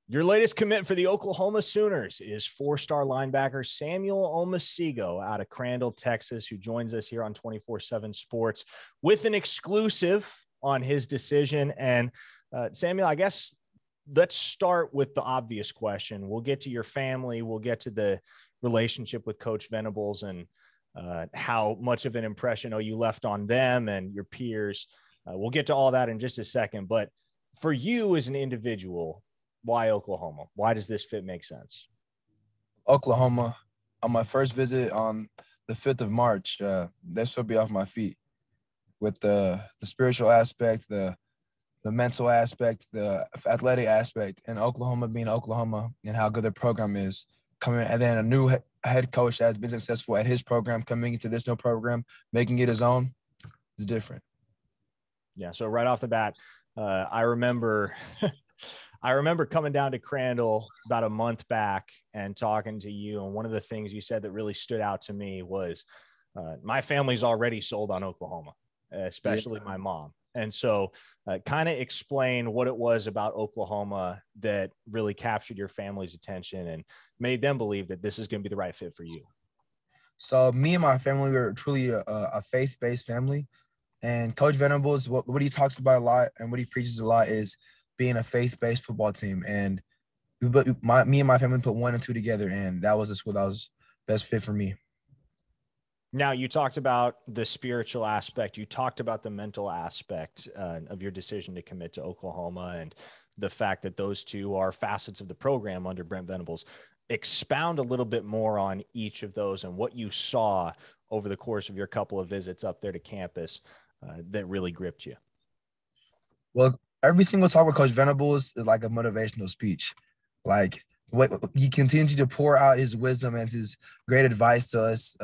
Your latest commit for the Oklahoma Sooners is four-star linebacker Samuel Omosigho out of Crandall, Texas, who joins us here on 24/7 Sports with an exclusive on his decision. And Samuel, I guess let's start with the obvious question. We'll get to your family. We'll get to the relationship with Coach Venables and how much of an impression OU left on them and your peers. We'll get to all that in just a second. But for you as an individual, why Oklahoma? Why does this fit make sense? Oklahoma, on my first visit on the 5th of March, this will be off my feet with the spiritual aspect, the mental aspect, the athletic aspect, and Oklahoma being Oklahoma and how good their program is coming. And then a new head coach that has been successful at his program coming into this new program, making it his own, is different. Yeah. So right off the bat, I remember coming down to Crandall about a month back and talking to you. And one of the things you said that really stood out to me was my family's already sold on Oklahoma, especially my mom. And so kind of explain what it was about Oklahoma that really captured your family's attention and made them believe that this is going to be the right fit for you. So me and my family were truly a faith-based family. And Coach Venables, what he talks about a lot and what he preaches a lot is being a faith-based football team. And me and my family put 1 and 2 together, and that was the school that was best fit for me. Now, you talked about the spiritual aspect. You talked about the mental aspect of your decision to commit to Oklahoma and the fact that those two are facets of the program under Brent Venables. Expound a little bit more on each of those and what you saw over the course of your couple of visits up there to campus that really gripped you. Well, every single talk with Coach Venables is like a motivational speech. Like what he continues to pour out his wisdom and his great advice to us,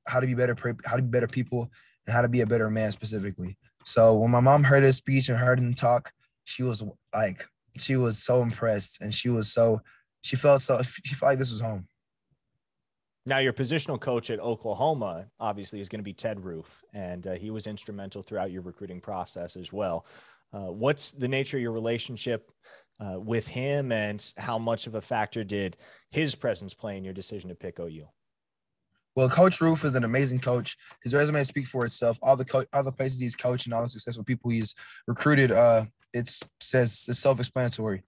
how to be better people, and how to be a better man specifically. So when my mom heard his speech and heard him talk, she was so impressed, and she felt like this was home. Now, your positional coach at Oklahoma obviously is going to be Ted Roof, and he was instrumental throughout your recruiting process as well. What's the nature of your relationship with him, and how much of a factor did his presence play in your decision to pick OU? Well, Coach Roof is an amazing coach. His resume speaks for itself. All the places he's coached and all the successful people he's recruited, it's self-explanatory.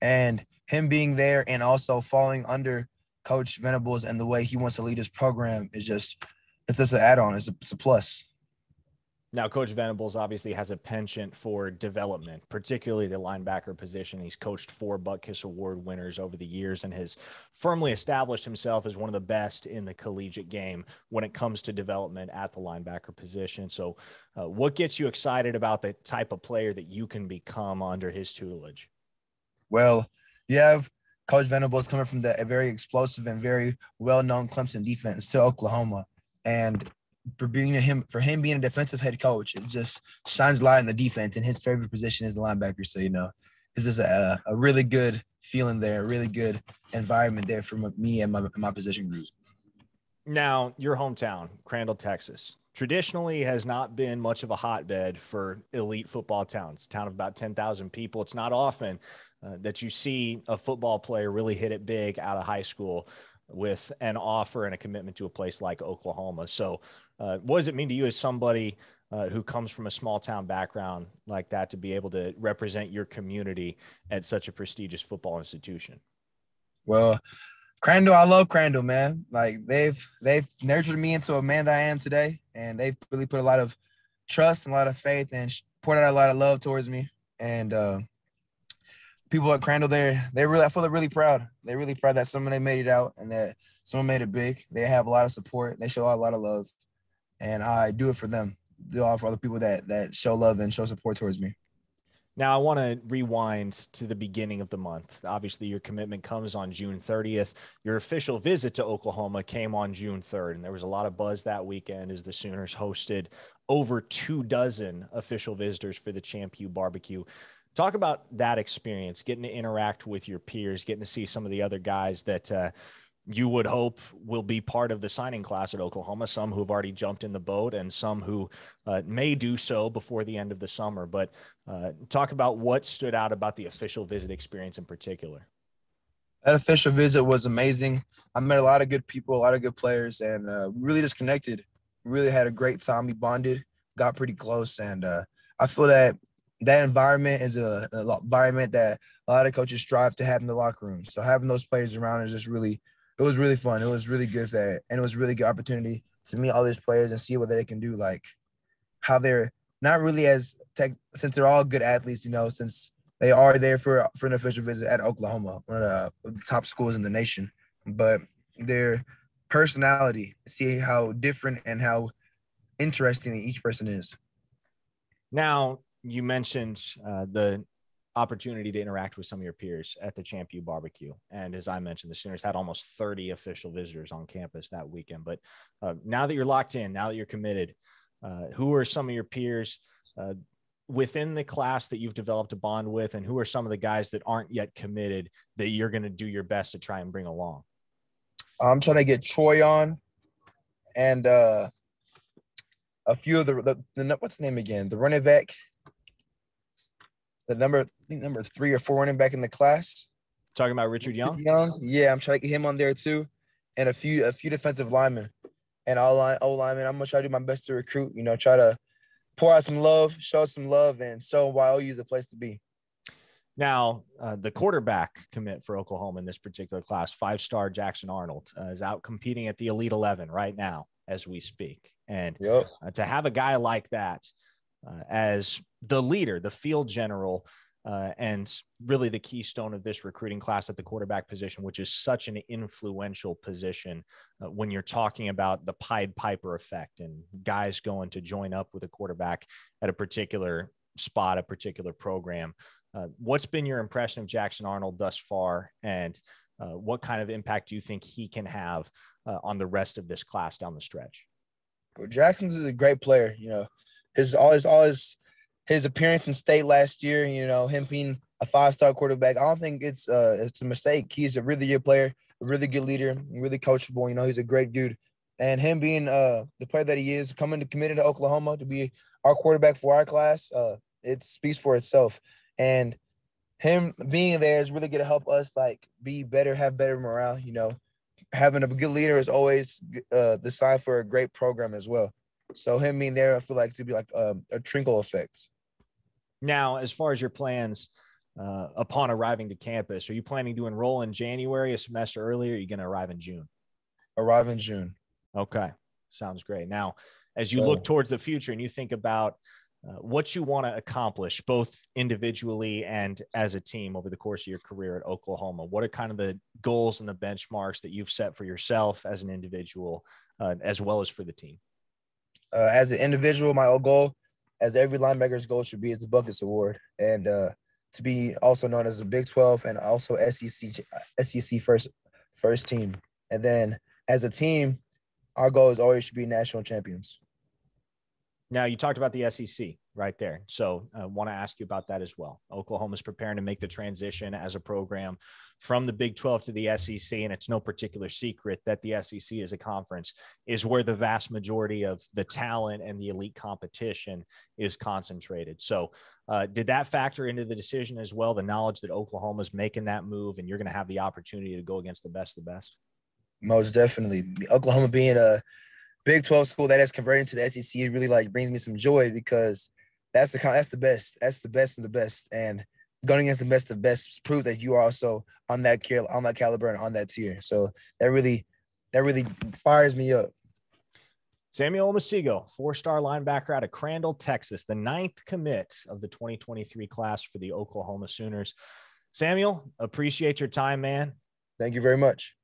And him being there and also falling under Coach Venables and the way he wants to lead his program it's just an add-on. It's a plus. Now, Coach Venables obviously has a penchant for development, particularly the linebacker position. He's coached 4 Butkus Award winners over the years and has firmly established himself as one of the best in the collegiate game when it comes to development at the linebacker position. So what gets you excited about the type of player that you can become under his tutelage? Well, you have Coach Venables coming from a very explosive and very well-known Clemson defense to Oklahoma. And for him being a defensive head coach, it just shines light in the defense, and his favorite position is the linebacker. So, this is a really good feeling there, a really good environment there for me and my position group. Now, your hometown, Crandall, Texas, traditionally has not been much of a hotbed for elite football towns. A town of about 10,000 people. It's not often that you see a football player really hit it big out of high school with an offer and a commitment to a place like Oklahoma. So what does it mean to you as somebody who comes from a small town background like that to be able to represent your community at such a prestigious football institution? Well, Crandall, I love Crandall, man. Like they've nurtured me into a man that I am today, and they've really put a lot of trust and a lot of faith and poured out a lot of love towards me. And people at Crandall, I feel really proud. They're really proud that someone they made it out and that someone made it big. They have a lot of support. They show a lot of love, and I do it for them. Do it all for other people that show love and show support towards me. Now, I want to rewind to the beginning of the month. Obviously, your commitment comes on June 30th. Your official visit to Oklahoma came on June 3rd, and there was a lot of buzz that weekend as the Sooners hosted over 24 official visitors for the Champ U barbecue. Talk about that experience, getting to interact with your peers, getting to see some of the other guys that you would hope will be part of the signing class at Oklahoma, some who have already jumped in the boat and some who may do so before the end of the summer. But talk about what stood out about the official visit experience in particular. That official visit was amazing. I met a lot of good people, a lot of good players, and really just connected. Really had a great time. We bonded, got pretty close, and I feel that environment is a environment that a lot of coaches strive to have in the locker room. So having those players around is just really, it was really fun. It was really good for, and it was a really good opportunity to meet all these players and see what they can do, like how they're not really as tech, since they're all good athletes, since they are there for an official visit at Oklahoma, one of the top schools in the nation. But their personality, see how different and how interesting each person is. Now, you mentioned the opportunity to interact with some of your peers at the Champ U barbecue. And as I mentioned, the Sooners had almost 30 official visitors on campus that weekend. But now that you're locked in, now that you're committed, who are some of your peers within the class that you've developed a bond with, and who are some of the guys that aren't yet committed that you're going to do your best to try and bring along? I'm trying to get Troy on, and a few of the what's the name again? The running back, I think number 3 or 4 running back in the class. Talking about Richard Young? Yeah, I'm trying to get him on there too, and a few defensive linemen and O-linemen. I'm gonna try to do my best to recruit. Try to pour out some love, show some love, and show why OU is the place to be. Now, the quarterback commit for Oklahoma in this particular class, 5-star Jackson Arnold, is out competing at the Elite 11 right now as we speak. And to have a guy like that as the leader, the field general, and really the keystone of this recruiting class at the quarterback position, which is such an influential position when you're talking about the Pied Piper effect and guys going to join up with a quarterback at a particular spot, a particular program. What's been your impression of Jackson Arnold thus far, and what kind of impact do you think he can have on the rest of this class down the stretch? Well, Jackson's is a great player. His appearance in state last year, him being a 5-star quarterback, I don't think it's a mistake. He's a really good player, a really good leader, really coachable. He's a great dude. And him being the player that he is, committed to Oklahoma to be our quarterback for our class, it speaks for itself. And him being there is really going to help us be better, have better morale. Having a good leader is always the sign for a great program as well. So him being there, I feel like to be like a trickle effect. Now, as far as your plans upon arriving to campus, are you planning to enroll in January, a semester earlier? Or are you going to arrive in June? Arrive in June. Okay. Sounds great. Now, as you look towards the future and you think about what you want to accomplish both individually and as a team over the course of your career at Oklahoma, what are kind of the goals and the benchmarks that you've set for yourself as an individual, as well as for the team? As an individual, my goal, as every linebacker's goal should be, is the Buckets Award, and to be also known as the Big 12 and also SEC first team. And then as a team, our goal is always should be national champions. Now, you talked about the SEC right there. So I want to ask you about that as well. Oklahoma's preparing to make the transition as a program from the Big 12 to the SEC, and it's no particular secret that the SEC as a conference is where the vast majority of the talent and the elite competition is concentrated. So did that factor into the decision as well, the knowledge that Oklahoma's making that move and you're going to have the opportunity to go against the best of the best? Most definitely. Oklahoma being a Big 12 school that has converted to the SEC really brings me some joy, because that's the best. That's the best of the best. And going against the best of the best prove that you are also on that caliber and on that tier. So that really fires me up. Samuel Omosigho, 4-star linebacker out of Crandall, Texas, the 9th commit of the 2023 class for the Oklahoma Sooners. Samuel, appreciate your time, man. Thank you very much.